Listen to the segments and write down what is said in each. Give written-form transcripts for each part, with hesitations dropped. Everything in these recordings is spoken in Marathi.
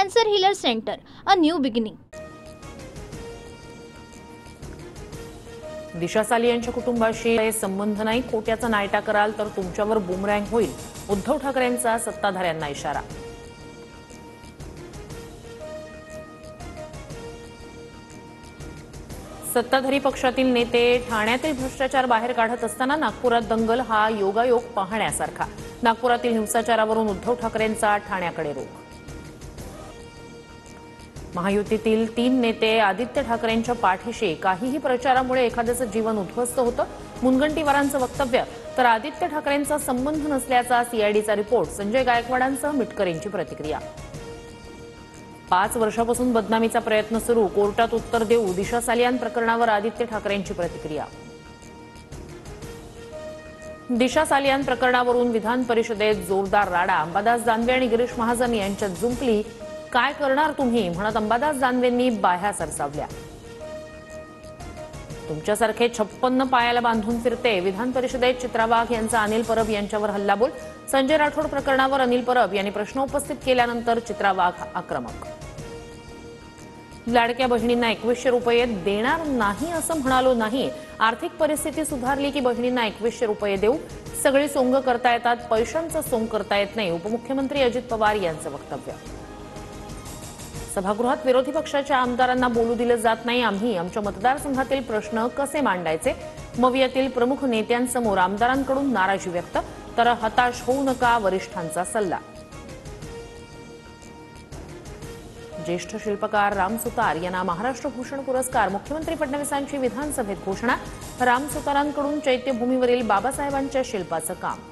Cancer healer centre, a new beginning. Disha सालियांच्या कुटुंबाशी संबंध नाही, खोट्याचा नायटा कराल तर तुमच्यावर बुमरँग होईल. उद्धव ठाकरेंचा सत्ताधाऱ्यांना इशारा. सत्ताधारी पक्षातील नेते ठाण्यातील भ्रष्टाचार बाहेर काढत असताना नागपुरात दंगल, हा योगायोग पाहण्यासारखा. नागपुरातील हिंसाचारावरून उद्धव ठाकरेंचा ठाण्याकडे रुख. महायुतीतील 3 नेते आदित्य ठाकरेंच्या पाठीशी. काहीही प्रचारामुळे एखाद्याचं जीवन उद्ध्वस्त होतं. मुनगंटीवारांचं वक्तव्य तर आदित्य ठाकरेंचा संबंध नसल्याचा सीआयडीचा रिपोर्ट. संजय गायकवाडांसह मिटकरींची प्रतिक्रिया. 5 वर्षापासून बदनामीचा प्रयत्न सुरू, कोर्टात उत्तर देऊ. दिशा सालियान प्रकरणावर आदित्य ठाकरेंची प्रतिक्रिया. दिशा सालियान प्रकरणावरून विधान परिषदेत जोरदार राडा. अंबादास दानवे आणि गिरीश महाजन यांच्यात जुंपली. काय करणार तुम्ही म्हणत अंबादास दानवेंनी बाह्या सरसावल्या. तुमच्यासारखे 56 पायाला बांधून फिरते. विधान परिषदेत चित्रा वाघ यांचा अनिल परब यांच्यावर हल्लाबोल. संजय राठोड प्रकरणावर अनिल परब यांनी प्रश्न उपस्थित केल्यानंतर चित्रा वाघ आक्रमक. लाडक्या बहिणींना 2100 रुपये देणार नाही असं म्हणालो नाही. आर्थिक परिस्थिती सुधारली की बहिणींना 2100 रुपये देऊ. सगळी सोंग करता येतात, पैशांचं सोंग करता येत नाही. उपमुख्यमंत्री अजित पवार यांचं वक्तव्य. सभागृहात विरोधी पक्षाच्या आमदारांना बोलू दिलं जात नाही. आम्ही आमच्या मतदारसंघातील प्रश्न कसे मांडायचे. मवियातील प्रमुख नेत्यांसमोर आमदारांकडून नाराजी व्यक्त. तर हताश होऊ नका, वरिष्ठांचा सल्ला. ज्येष्ठ शिल्पकार राम सुतार यांना महाराष्ट्र भूषण पुरस्कार. मुख्यमंत्री फडणवीसांची विधानसभेत घोषणा. राम सुतारांकडून चैत्यभूमीवरील बाबासाहेबांच्या शिल्पाचं काम.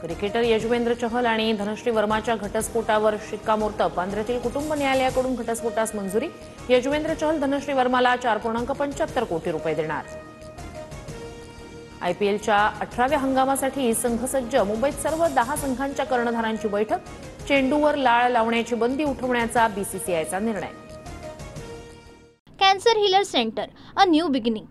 क्रिकेटर यजुवेंद्र चहल आणि धनश्री वर्माच्या घटस्फोटावर शिक्कामोर्तब. बांद्र्यातील कुटुंब न्यायालयाकडून घटस्फोटास मंजुरी. यजुवेंद्र चहल धनश्री वर्माला 4.75 कोटी रुपये देणार. आयपीएलच्या 18व्या हंगामासाठी संघ सज्ज. मुंबईत सर्व 10 संघांच्या कर्णधारांची बैठक. चेंडूवर लाळ लावण्याची बंदी उठवण्याचा बीसीसीआयचा निर्णय. Cancer healer centre, a new beginning.